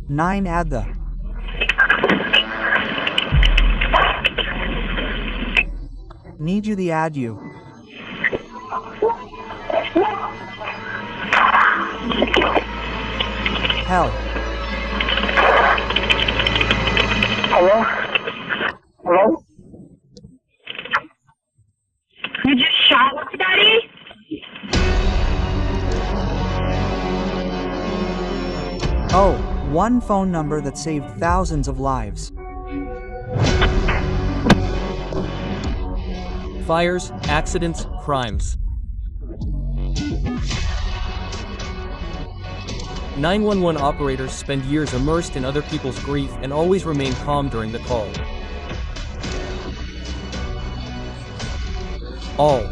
9 add the. Need you the add you. Hell. Hello? Hello? You just shot somebody? Oh, one phone number that saved thousands of lives. Fires, accidents, crimes. 911 operators spend years immersed in other people's grief and always remain calm during the call. All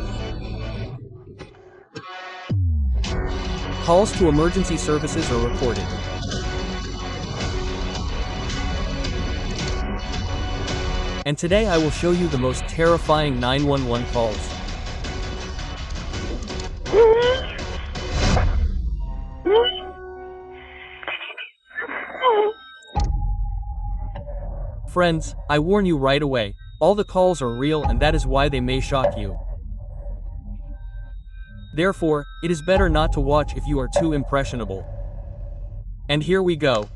calls to emergency services are recorded. And today I will show you the most terrifying 911 calls. Friends, I warn you right away, all the calls are real and that is why they may shock you. Therefore, it is better not to watch if you are too impressionable. And here we go.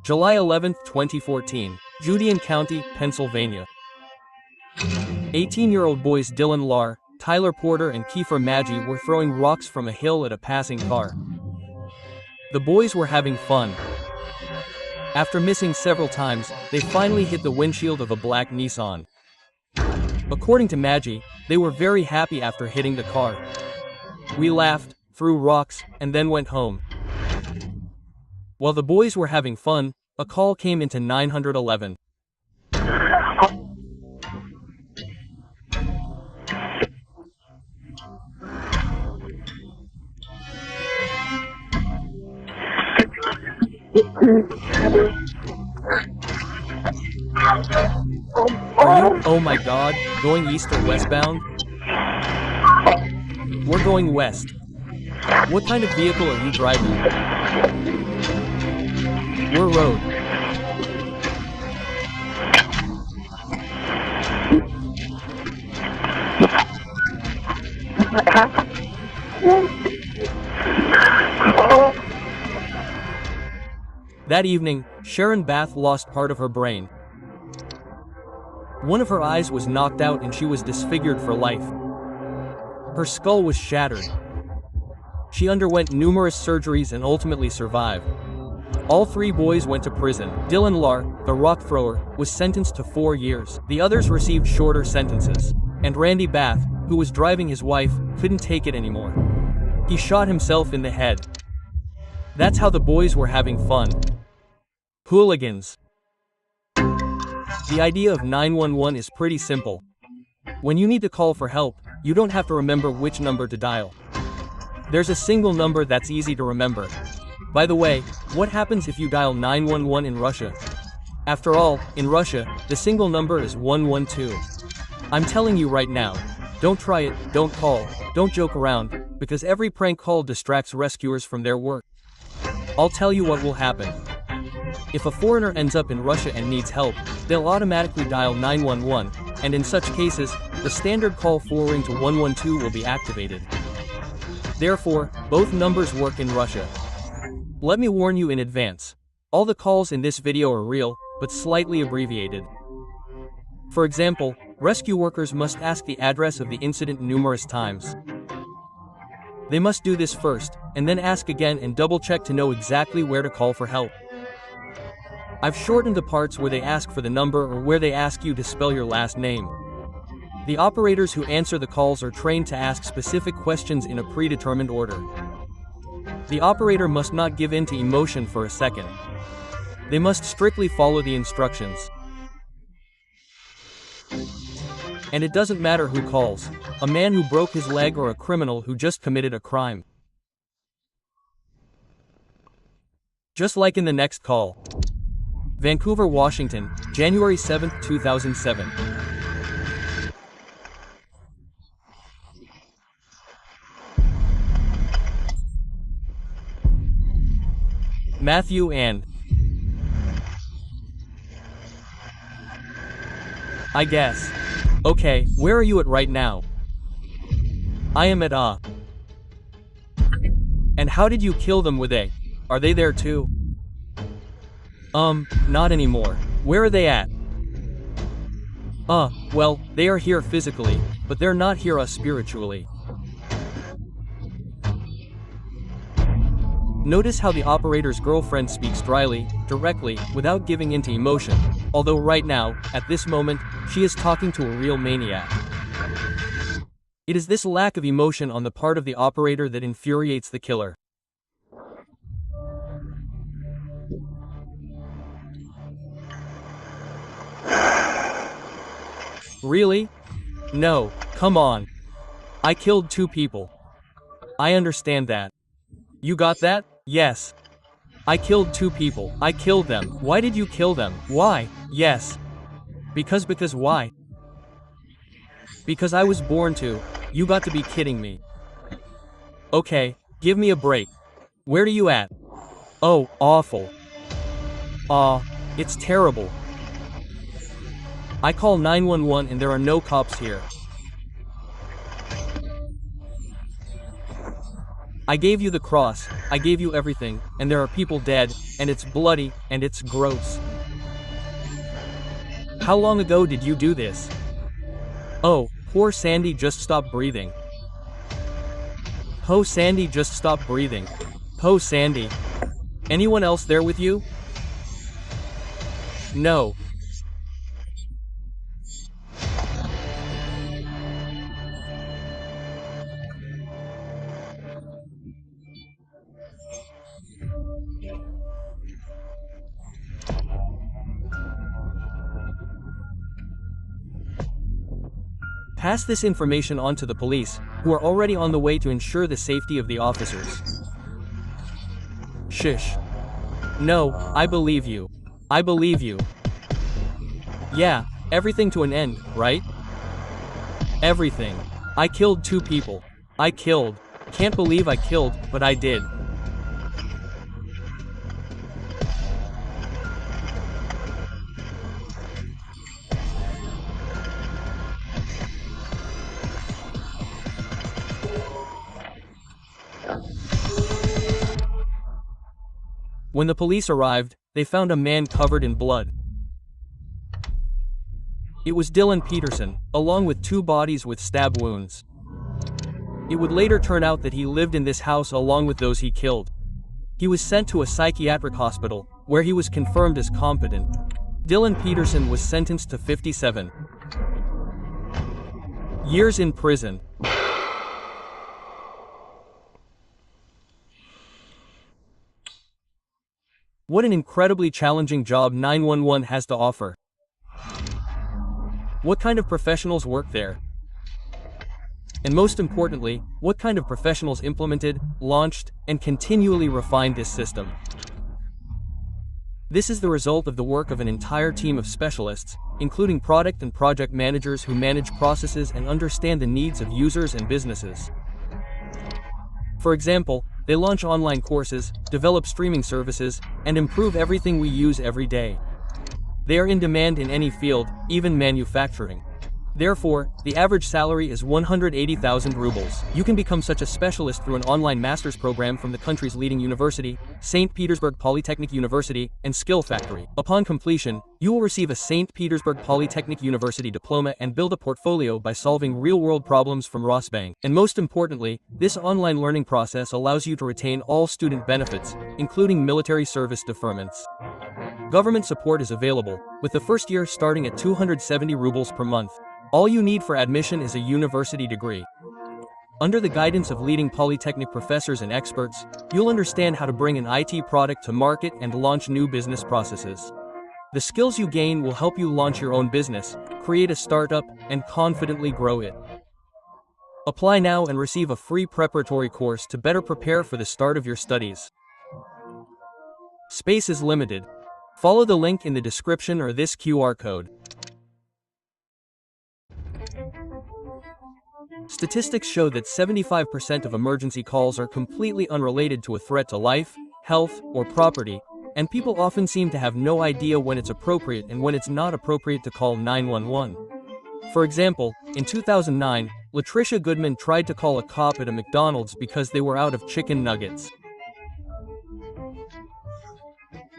July 11, 2014, Judean County, Pennsylvania. 18-year-old boys Dylan Lar, Tyler Porter and Kiefer Maggi were throwing rocks from a hill at a passing car. The boys were having fun. After missing several times, they finally hit the windshield of a black Nissan. According to Maggi, they were very happy after hitting the car. We laughed, threw rocks, and then went home. While the boys were having fun, a call came into 911. Are you, oh my god, going east or westbound? We're going west. What kind of vehicle are you driving? We're road. That evening, Sharon Bath lost part of her brain. One of her eyes was knocked out and she was disfigured for life. Her skull was shattered. She underwent numerous surgeries and ultimately survived. All three boys went to prison. Dylan Lar, the rock thrower, was sentenced to 4 years. The others received shorter sentences. And Randy Bath, who was driving his wife, couldn't take it anymore. He shot himself in the head. That's how the boys were having fun. Hooligans. The idea of 911 is pretty simple. When you need to call for help, you don't have to remember which number to dial. There's a single number that's easy to remember. By the way, what happens if you dial 911 in Russia? After all, in Russia, the single number is 112. I'm telling you right now, don't try it, don't call, don't joke around, because every prank call distracts rescuers from their work. I'll tell you what will happen. If a foreigner ends up in Russia and needs help, they'll automatically dial 911, and in such cases, the standard call forwarding to 112 will be activated. Therefore, both numbers work in Russia. Let me warn you in advance. All the calls in this video are real, but slightly abbreviated. For example, rescue workers must ask the address of the incident numerous times. They must do this first, and then ask again and double-check to know exactly where to call for help. I've shortened the parts where they ask for the number or where they ask you to spell your last name. The operators who answer the calls are trained to ask specific questions in a predetermined order. The operator must not give in to emotion for a second. They must strictly follow the instructions. And it doesn't matter who calls, a man who broke his leg or a criminal who just committed a crime. Just like in the next call. Vancouver, Washington, January 7, 2007. Matthew and I guess. Okay, where are you at right now? I am at And how did you kill them? Are they there too? Not anymore. Where are they at? Well, they are here physically, but they're not here spiritually. Notice how the operator's girlfriend speaks dryly, directly, without giving into emotion, although right now, at this moment, she is talking to a real maniac. It is this lack of emotion on the part of the operator that infuriates the killer. Really? No, come on. I killed 2 people. I understand that. You got that? Yes. I killed 2 people. I killed them. Why did you kill them? Why? Yes. Because why? Because I was born to. You got to be kidding me. Okay, give me a break. Where are you at? Oh, awful. It's terrible. I call 911 and there are no cops here. I gave you the cross, I gave you everything, and there are people dead, and it's bloody, and it's gross. How long ago did you do this? Oh, poor Sandy just stopped breathing. Po Sandy just stopped breathing. Po Sandy. Anyone else there with you? No. Pass this information on to the police, who are already on the way to ensure the safety of the officers. Shush. No, I believe you. I believe you. Yeah, everything to an end, right? Everything. I killed 2 people. I killed. Can't believe I killed, but I did. When the police arrived, they found a man covered in blood. It was Dylan Peterson, along with 2 bodies with stab wounds. It would later turn out that he lived in this house along with those he killed. He was sent to a psychiatric hospital, where he was confirmed as competent. Dylan Peterson was sentenced to 57 years in prison. What an incredibly challenging job 911 has to offer. What kind of professionals work there? And most importantly, what kind of professionals implemented, launched, and continually refined this system? This is the result of the work of an entire team of specialists, including product and project managers who manage processes and understand the needs of users and businesses. For example, they launch online courses, develop streaming services, and improve everything we use every day. They are in demand in any field, even manufacturing. Therefore, the average salary is 180,000 rubles. You can become such a specialist through an online master's program from the country's leading university, St. Petersburg Polytechnic University, and Skill Factory. Upon completion, you will receive a St. Petersburg Polytechnic University diploma and build a portfolio by solving real-world problems from Rosbank. And most importantly, this online learning process allows you to retain all student benefits, including military service deferments. Government support is available, with the first year starting at 270 rubles per month. All you need for admission is a university degree. Under the guidance of leading polytechnic professors and experts, you'll understand how to bring an IT product to market and launch new business processes. The skills you gain will help you launch your own business, create a startup, and confidently grow it. Apply now and receive a free preparatory course to better prepare for the start of your studies. Space is limited. Follow the link in the description or this QR code. Statistics show that 75% of emergency calls are completely unrelated to a threat to life, health, or property, and people often seem to have no idea when it's appropriate and when it's not appropriate to call 911. For example, in 2009, Latricia Goodman tried to call a cop at a McDonald's because they were out of chicken nuggets.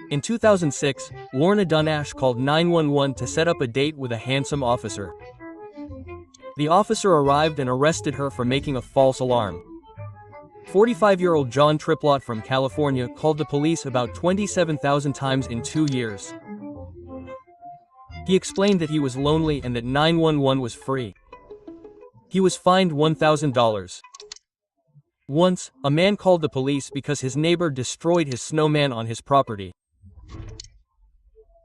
In 2006, Lorna Dunash called 911 to set up a date with a handsome officer. The officer arrived and arrested her for making a false alarm. 45-year-old John Triplott from California called the police about 27,000 times in 2 years. He explained that he was lonely and that 911 was free. He was fined $1,000. Once, a man called the police because his neighbor destroyed his snowman on his property.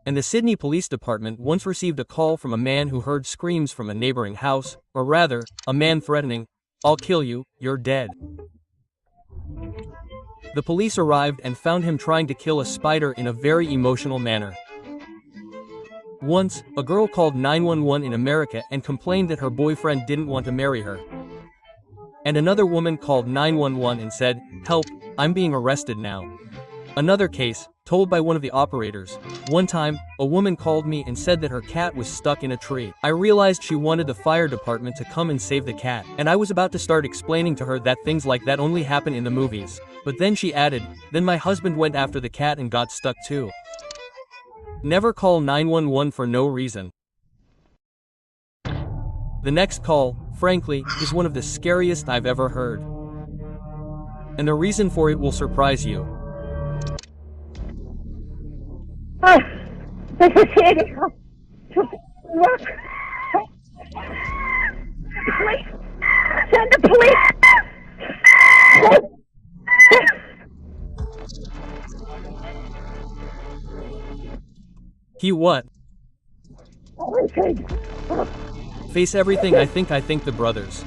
And the Sydney Police Department once received a call from a man who heard screams from a neighboring house, or rather, a man threatening, "I'll kill you, you're dead." The police arrived and found him trying to kill a spider in a very emotional manner. Once, a girl called 911 in America and complained that her boyfriend didn't want to marry her. And another woman called 911 and said, "Help, I'm being arrested now." Another case, told by one of the operators. One time, a woman called me and said that her cat was stuck in a tree. I realized she wanted the fire department to come and save the cat, and I was about to start explaining to her that things like that only happen in the movies. But then she added, "Then my husband went after the cat and got stuck too." Never call 911 for no reason. The next call, frankly, is one of the scariest I've ever heard. And the reason for it will surprise you. This is Sandy. Look. Police. Send the police. He what? Everything. Face everything. I think the brothers.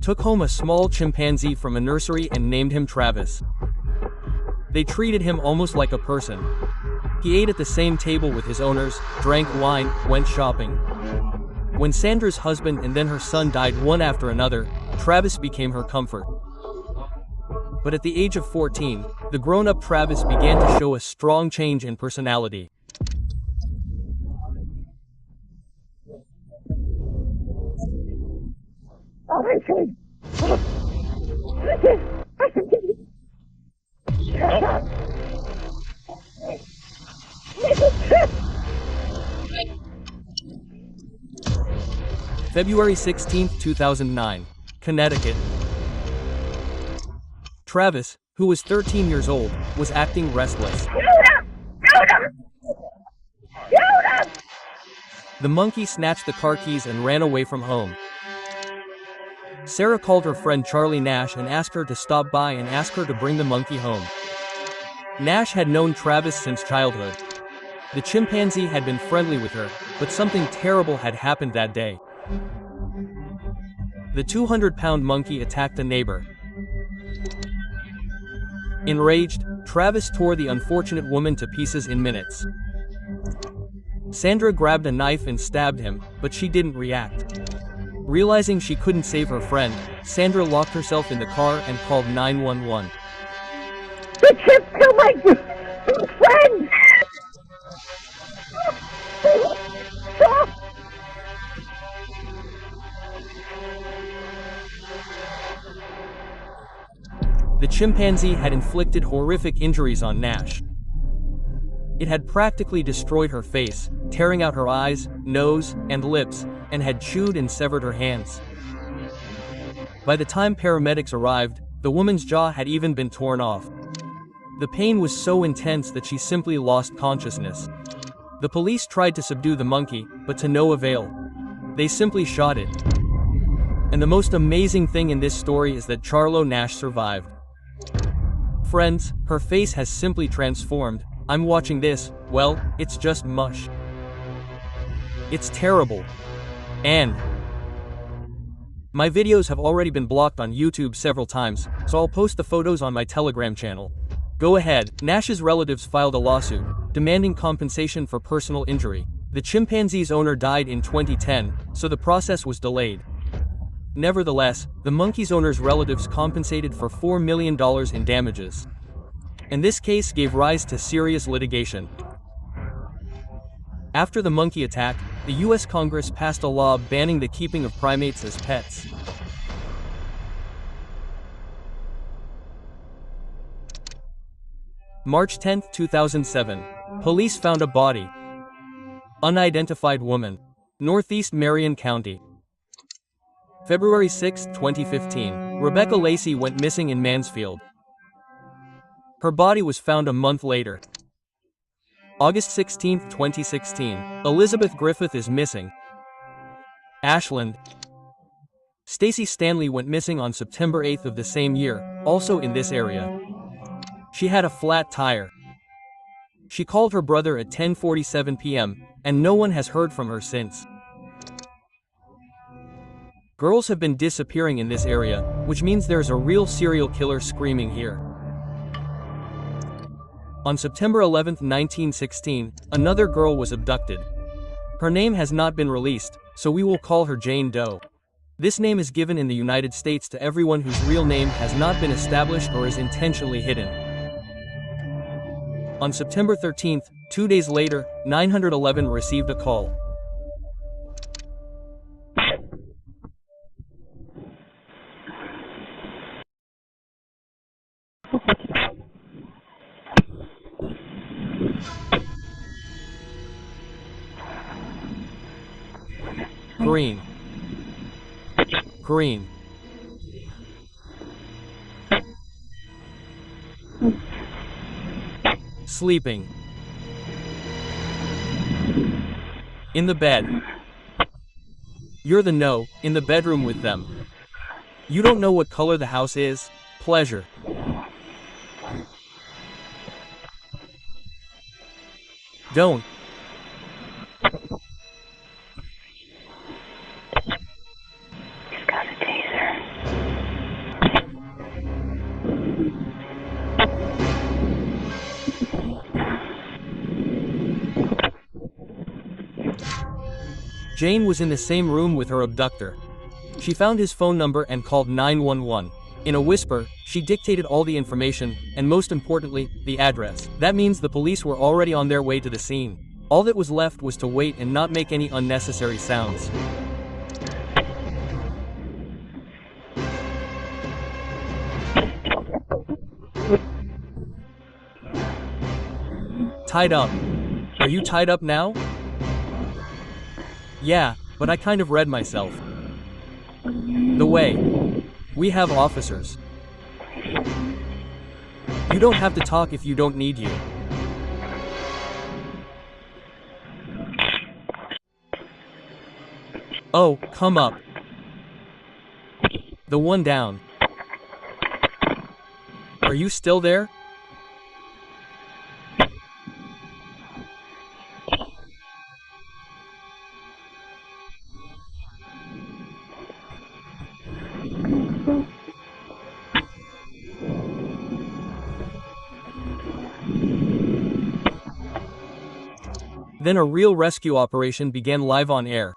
Took home a small chimpanzee from a nursery and named him Travis. They treated him almost like a person. He ate at the same table with his owners, drank wine, went shopping. When Sandra's husband and then her son died one after another, Travis became her comfort. But at the age of 14, the grown-up Travis began to show a strong change in personality. February 16, 2009, Connecticut. Travis, who was 13 years old, was acting restless. The monkey snatched the car keys and ran away from home. Sarah called her friend Charlie Nash and asked her to stop by and ask her to bring the monkey home. Nash had known Travis since childhood. The chimpanzee had been friendly with her, but something terrible had happened that day. The 200-pound monkey attacked a neighbor. Enraged, Travis tore the unfortunate woman to pieces in minutes. Sandra grabbed a knife and stabbed him, but she didn't react. Realizing she couldn't save her friend, Sandra locked herself in the car and called 911. The chip killed my friend! The chimpanzee had inflicted horrific injuries on Nash. It had practically destroyed her face, tearing out her eyes, nose, and lips, and had chewed and severed her hands. By the time paramedics arrived, the woman's jaw had even been torn off. The pain was so intense that she simply lost consciousness. The police tried to subdue the monkey, but to no avail. They simply shot it. And the most amazing thing in this story is that Charlo Nash survived. Friends, her face has simply transformed. I'm watching this, well, it's just mush. It's terrible. And My videos have already been blocked on YouTube several times, so I'll post the photos on my Telegram channel. Go ahead. Nash's relatives filed a lawsuit, demanding compensation for personal injury. The chimpanzee's owner died in 2010, so the process was delayed. Nevertheless, the monkey's owner's relatives compensated for $4 million in damages. And this case gave rise to serious litigation. After the monkey attack, the US Congress passed a law banning the keeping of primates as pets. March 10, 2007. Police found a body. Unidentified woman. Northeast Marion County. February 6, 2015. Rebecca Lacey went missing in Mansfield. Her body was found a month later. August 16, 2016. Elizabeth Griffith is missing. Ashland. Stacy Stanley went missing on September 8 of the same year, also in this area. She had a flat tire. She called her brother at 10:47 p.m., and no one has heard from her since. Girls have been disappearing in this area, which means there's a real serial killer screaming here. On September 11, 1916, another girl was abducted. Her name has not been released, so we will call her Jane Doe. This name is given in the United States to everyone whose real name has not been established or is intentionally hidden. On September 13, 2 days later, 911 received a call. Green. Green. Sleeping. In the bed. You're the no, in the bedroom with them. You don't know what color the house is? Pleasure. Don't. He's got a taser. Jane was in the same room with her abductor. She found his phone number and called 911. In a whisper, she dictated all the information, and most importantly, the address. That means the police were already on their way to the scene. All that was left was to wait and not make any unnecessary sounds. Tied up. Are you tied up now? Yeah, but I kind of read myself. The way. We have officers. You don't have to talk if you don't need you. Oh, come up. The one down. Are you still there? Then a real rescue operation began live on air.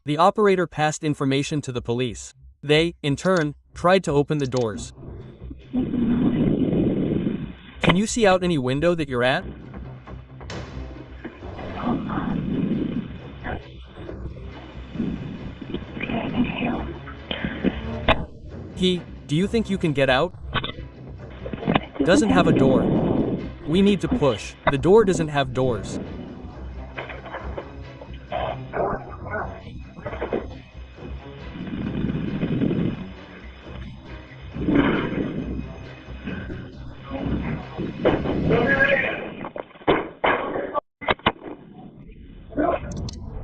The operator passed information to the police. They, in turn, tried to open the doors. Can you see out any window that you're at? Do you think you can get out? Doesn't have a door. We need to push. The door doesn't have doors.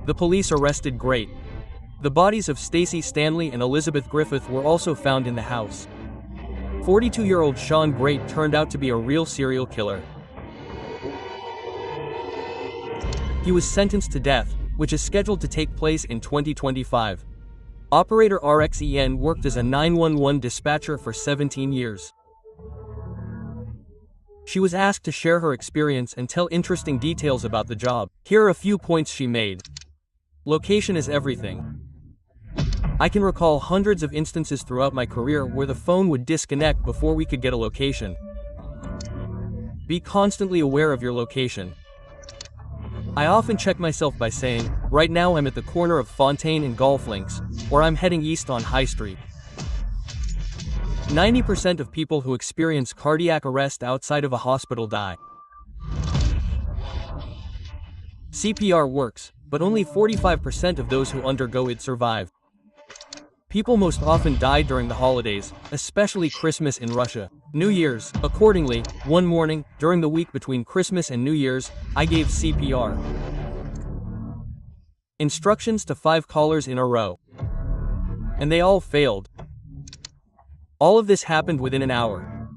The police arrested Great. The bodies of Stacy Stanley and Elizabeth Griffith were also found in the house. 42-year-old Sean Great turned out to be a real serial killer. He was sentenced to death, which is scheduled to take place in 2025. Operator RXEN worked as a 911 dispatcher for 17 years. She was asked to share her experience and tell interesting details about the job. Here are a few points she made. Location is everything. I can recall hundreds of instances throughout my career where the phone would disconnect before we could get a location. Be constantly aware of your location. I often check myself by saying, right now I'm at the corner of Fontaine and Golf Links, or I'm heading east on High Street. 90% of people who experience cardiac arrest outside of a hospital die. CPR works, but only 45% of those who undergo it survive. People most often die during the holidays, especially Christmas in Russia. New Year's. Accordingly, one morning, during the week between Christmas and New Year's, I gave CPR. Instructions to 5 callers in a row. And they all failed. All of this happened within an hour.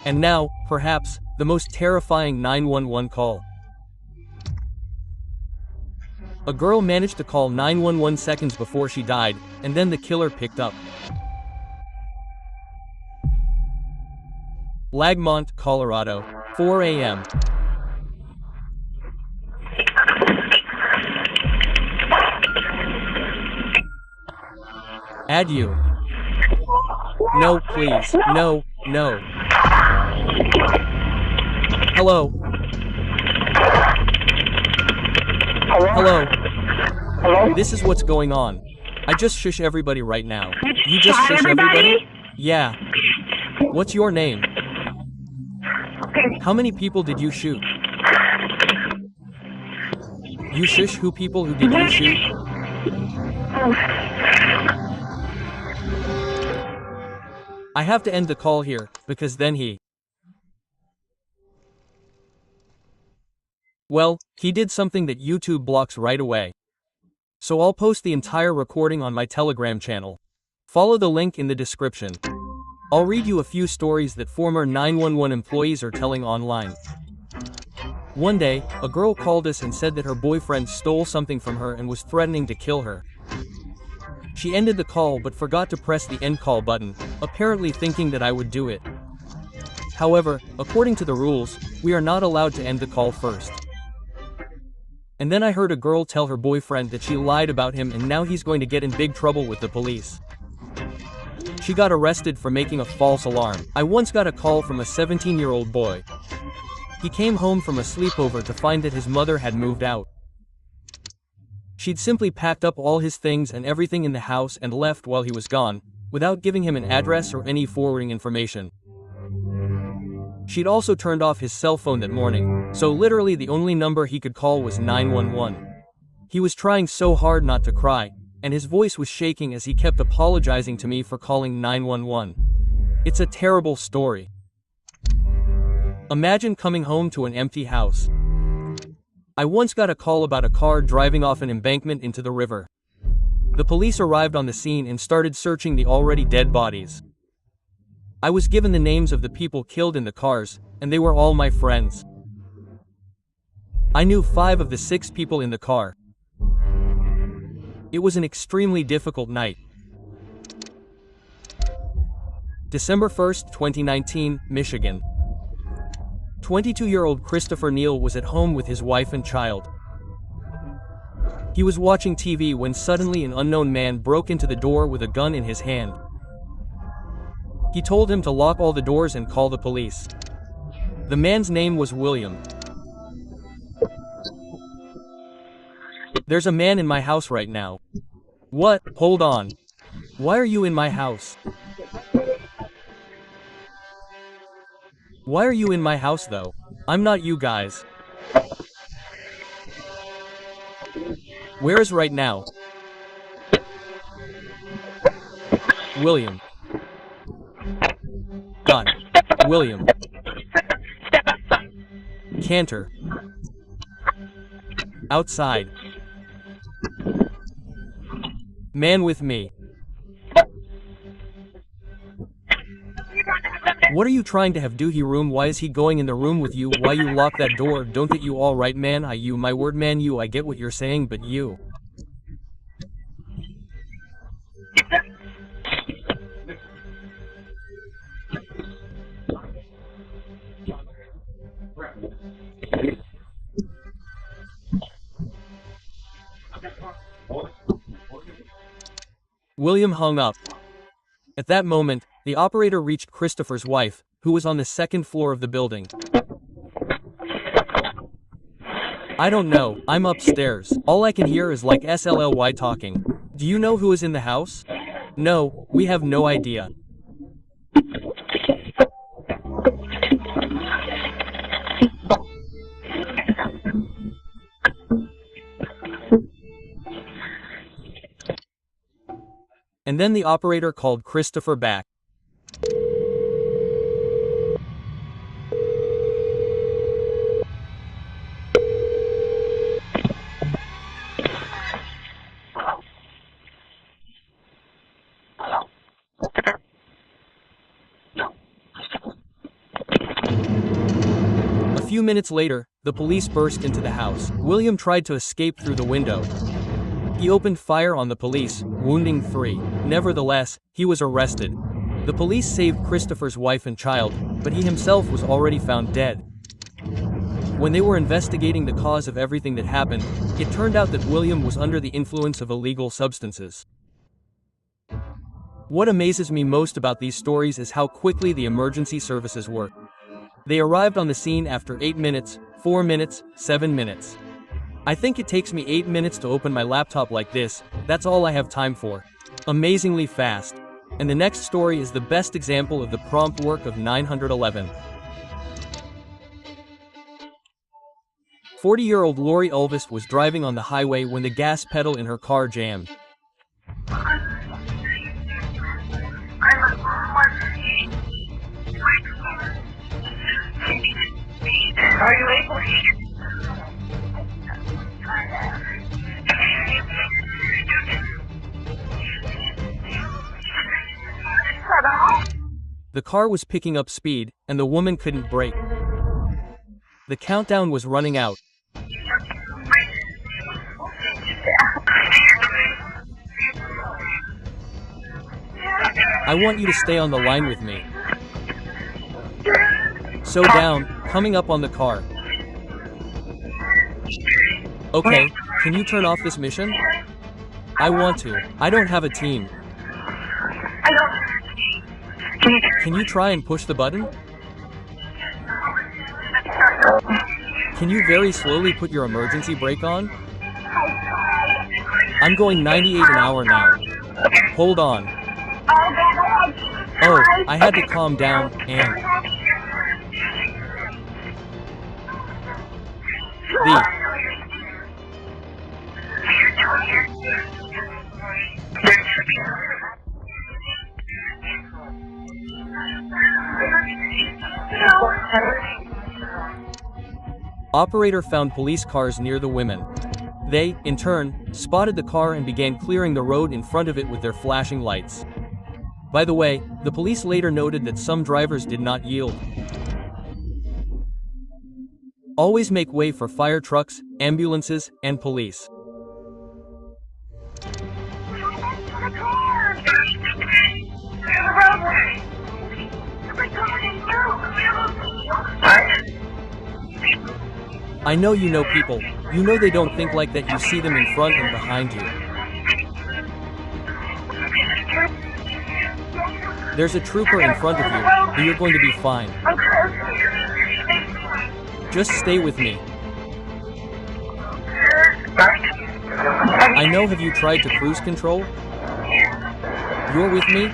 And now, perhaps, the most terrifying 911 call. A girl managed to call 911 seconds before she died, and then the killer picked up. Lagmont, Colorado, 4 a.m. Add you. No, please. No, no. Hello. Hello. Hello? This is what's going on. I just shush everybody right now. You just Shot shush everybody? everybody? Yeah. What's your name? Okay. How many people did you shoot? You shush who people who did you shoot? I have to end the call here, because then he... Well, he did something that YouTube blocks right away. So I'll post the entire recording on my Telegram channel. Follow the link in the description. I'll read you a few stories that former 911 employees are telling online. One day, a girl called us and said that her boyfriend stole something from her and was threatening to kill her. She ended the call but forgot to press the end call button, apparently thinking that I would do it. However, according to the rules, we are not allowed to end the call first. And then I heard a girl tell her boyfriend that she lied about him and now he's going to get in big trouble with the police. She got arrested for making a false alarm. I once got a call from a 17-year-old boy. He came home from a sleepover to find that his mother had moved out. She'd simply packed up all his things and everything in the house and left while he was gone, without giving him an address or any forwarding information. She'd also turned off his cell phone that morning, so literally the only number he could call was 911. He was trying so hard not to cry, and his voice was shaking as he kept apologizing to me for calling 911. It's a terrible story. Imagine coming home to an empty house. I once got a call about a car driving off an embankment into the river. The police arrived on the scene and started searching the already dead bodies. I was given the names of the people killed in the cars, and they were all my friends. I knew 5 of the 6 people in the car. It was an extremely difficult night. December 1st, 2019, Michigan. 22-year-old Christopher Neal was at home with his wife and child. He was watching TV when suddenly an unknown man broke into the door with a gun in his hand. He told him to lock all the doors and call the police. The man's name was William. There's a man in my house right now. What? Hold on. Why are you in my house? Why are you in my house though? I'm not you guys. Where is right now? William. God. William. Cantor. Outside. Man with me. What are you trying to have do he room? Why is he going in the room with you? Why you lock that door? Don't get you all right man? You my word man you I get what you're saying but you. William hung up. At that moment, the operator reached Christopher's wife, who was on the second floor of the building. I don't know, I'm upstairs. All I can hear is like SLLY talking. Do you know who is in the house? No, we have no idea. And then the operator called Christopher back. A few minutes later, the police burst into the house. William tried to escape through the window. He opened fire on the police, wounding 3. Nevertheless, he was arrested. The police saved Christopher's wife and child, but he himself was already found dead. When they were investigating the cause of everything that happened, it turned out that William was under the influence of illegal substances. What amazes me most about these stories is how quickly the emergency services work. They arrived on the scene after 8 minutes, 4 minutes, 7 minutes. I think it takes me 8 minutes to open my laptop like this. That's all I have time for. Amazingly fast. And the next story is the best example of the prompt work of 911. 40-year-old Lori Ulvis was driving on the highway when the gas pedal in her car jammed. Are you able to? The car was picking up speed, and the woman couldn't brake. The countdown was running out. I want you to stay on the line with me. So down, coming up on the car. Okay, can you turn off this mission? I want to. I don't have a team. Can you try and push the button? Can you very slowly put your emergency brake on? I'm going 98 an hour now. Hold on. Oh, I had to calm down, and... Operator found police cars near the women. They, in turn, spotted the car and began clearing the road in front of it with their flashing lights. By the way, the police later noted that some drivers did not yield. Always make way for fire trucks, ambulances, and police. I know you know people. You know they don't think like that. You see them in front and behind you. There's a trooper in front of you, but you're going to be fine. Just stay with me. I know, have you tried to cruise control? You're with me?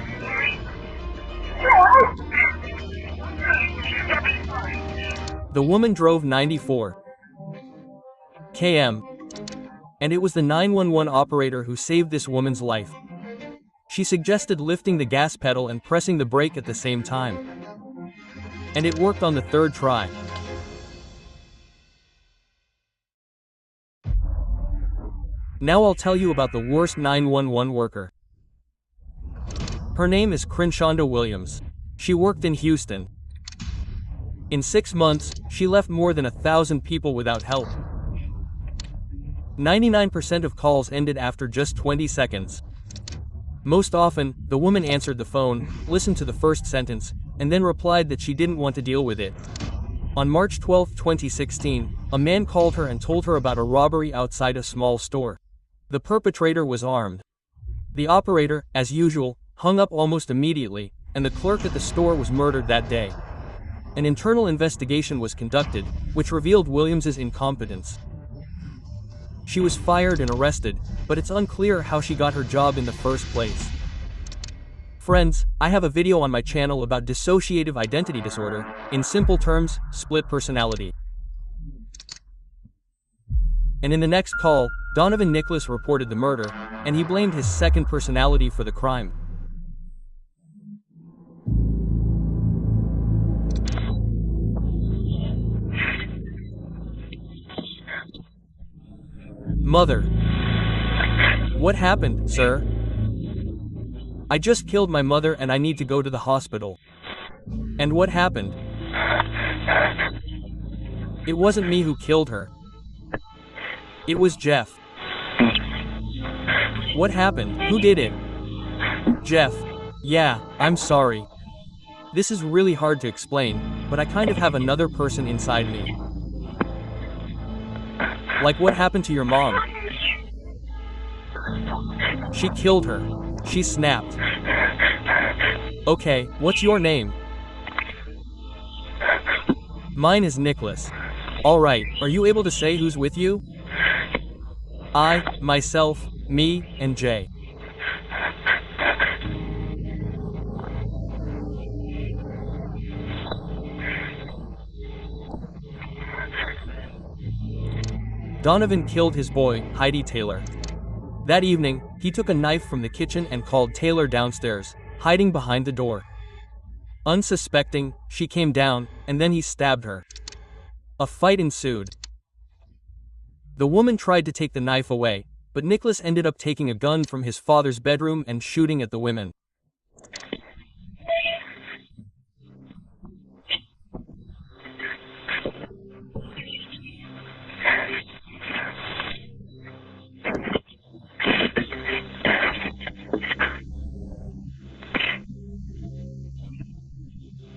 The woman drove 94 km, and it was the 911 operator who saved this woman's life. She suggested lifting the gas pedal and pressing the brake at the same time. And it worked on the third try. Now I'll tell you about the worst 911 worker. Her name is Crinshonda Williams. She worked in Houston. In 6 months, she left more than 1,000 people without help. 99% of calls ended after just 20 seconds. Most often, the woman answered the phone, listened to the first sentence, and then replied that she didn't want to deal with it. On March 12, 2016, a man called her and told her about a robbery outside a small store. The perpetrator was armed. The operator, as usual, hung up almost immediately, and the clerk at the store was murdered that day. An internal investigation was conducted, which revealed Williams's incompetence. She was fired and arrested, but it's unclear how she got her job in the first place. Friends, I have a video on my channel about dissociative identity disorder, in simple terms, split personality. And in the next call, Donovan Nicholas reported the murder, and he blamed his second personality for the crime. Mother. What happened, sir? I just killed my mother and I need to go to the hospital. And what happened? It wasn't me who killed her. It was Jeff. What happened? Who did it? Jeff. Yeah, I'm sorry. This is really hard to explain, but I kind of have another person inside me. Like what happened to your mom? She killed her. She snapped. Okay, what's your name? Mine is Nicholas. Alright, are you able to say who's with you? I, myself, me, and Jay. Donovan killed his boy, Heidi Taylor. That evening, he took a knife from the kitchen and called Taylor downstairs, hiding behind the door. Unsuspecting, she came down, and then he stabbed her. A fight ensued. The woman tried to take the knife away, but Nicholas ended up taking a gun from his father's bedroom and shooting at the women.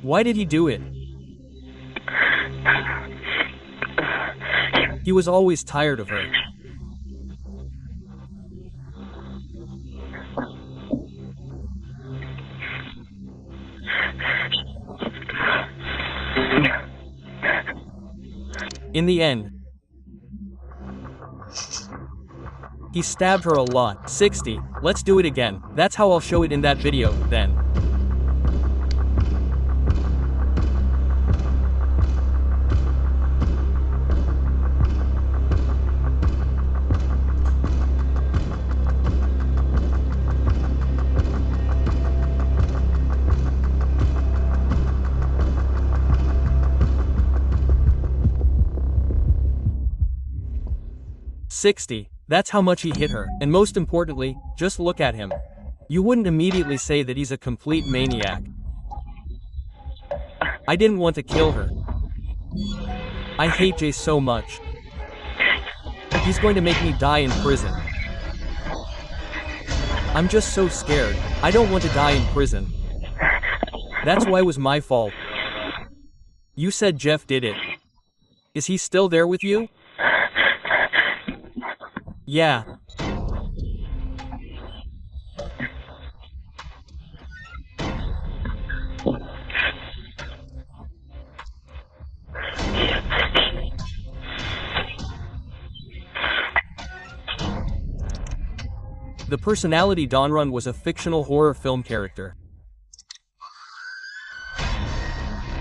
Why did he do it? He was always tired of her. In the end, he stabbed her a lot. 60. Let's do it again. That's how I'll show it in that video, then. $60. That's how much he hit her, and most importantly, just look at him. You wouldn't immediately say that he's a complete maniac. I didn't want to kill her. I hate Jay so much. He's going to make me die in prison. I'm just so scared. I don't want to die in prison. That's why it was my fault. You said Jeff did it. Is he still there with you? Yeah. The personality Donrun was a fictional horror film character.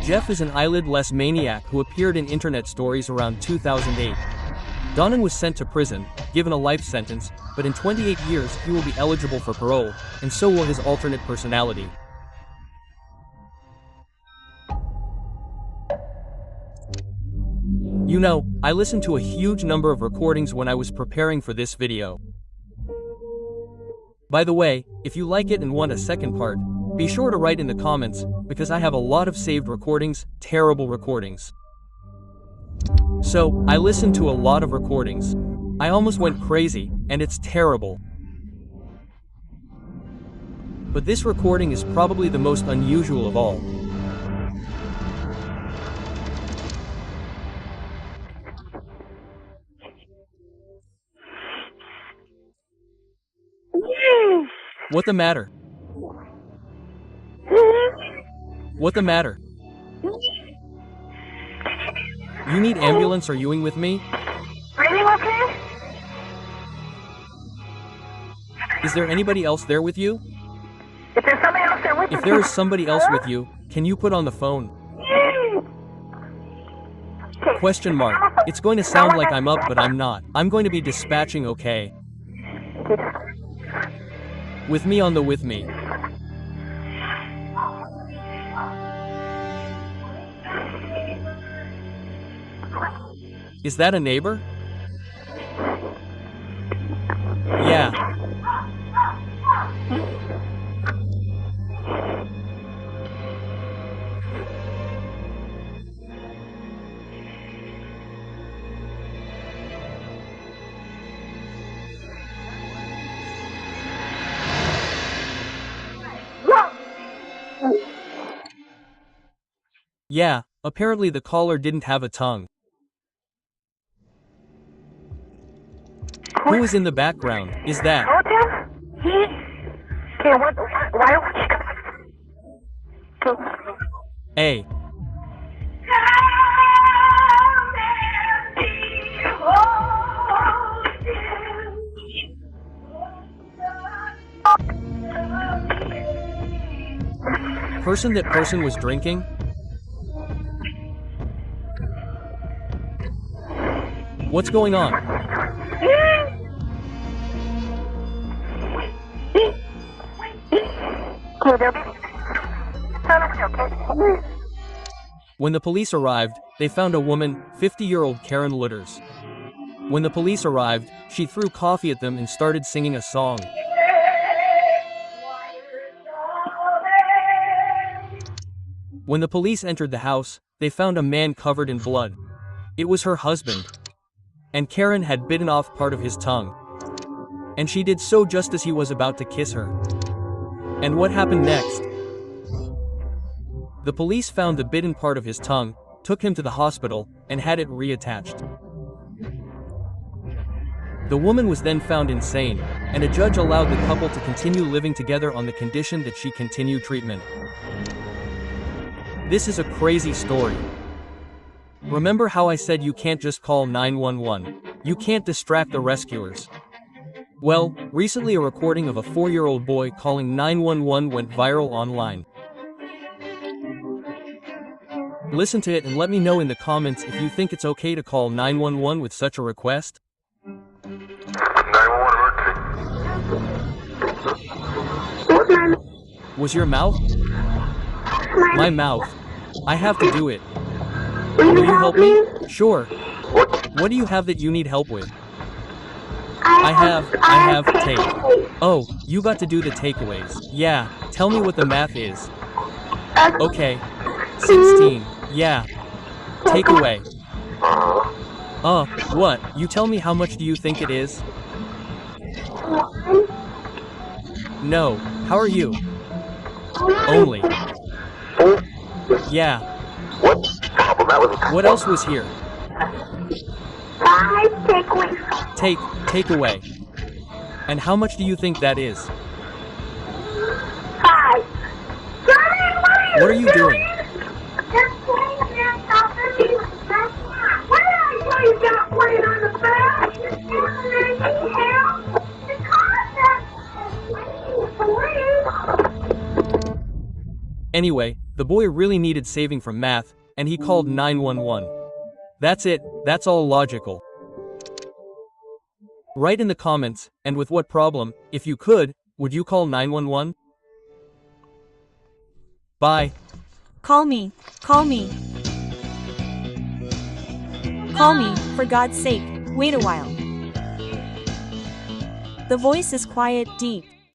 Jeff is an eyelid-less maniac who appeared in internet stories around 2008. Donnan was sent to prison, given a life sentence, but in 28 years he will be eligible for parole, and so will his alternate personality. You know, I listened to a huge number of recordings when I was preparing for this video. By the way, if you like it and want a second part, be sure to write in the comments, because I have a lot of saved recordings, terrible recordings. So, I listened to a lot of recordings. I almost went crazy, and it's terrible. But this recording is probably the most unusual of all. What the matter? What the matter? You need ambulance or Ewing with me? Really okay? Is there anybody else there with you? If there's somebody else there with If there is somebody else with you, can you put on the phone? Question mark. It's going to sound like I'm up, but I'm not. I'm going to be dispatching, okay? With me on the with me. Is that a neighbor? Yeah. Yeah, apparently the caller didn't have a tongue. Who is in the background? Is that? Okay, why don't you come? A. Person that person was drinking? What's going on? When the police arrived, they found a woman, 50-year-old Karen Lutters. When the police arrived, she threw coffee at them and started singing a song. When the police entered the house, they found a man covered in blood. It was her husband. And Karen had bitten off part of his tongue. And she did so just as he was about to kiss her. And what happened next? The police found the bitten part of his tongue, took him to the hospital, and had it reattached. The woman was then found insane, and a judge allowed the couple to continue living together on the condition that she continue treatment. This is a crazy story. Remember how I said you can't just call 911? You can't distract the rescuers. Well, recently a recording of a 4-year-old boy calling 911 went viral online. Listen to it and let me know in the comments if you think it's okay to call 911 with such a request. 911. Was your mouth? My mouth. I have to do it. Will you help me? Sure. What do you have that you need help with? I have take. Oh, you got to do the takeaways. Yeah, tell me what the math is. Okay. 16. Yeah. Takeaway. What? You tell me how much do you think it is? No. How are you? Only. Yeah. What else was here? Takeaway. And how much do you think that is? 5. What are you doing? Anyway, the boy really needed saving from math, and he called 911. That's it, that's all logical. Write in the comments, and with what problem, if you could, would you call 911? Bye. Call me, call me. Call me, for God's sake, wait a while. The voice is quiet, deep,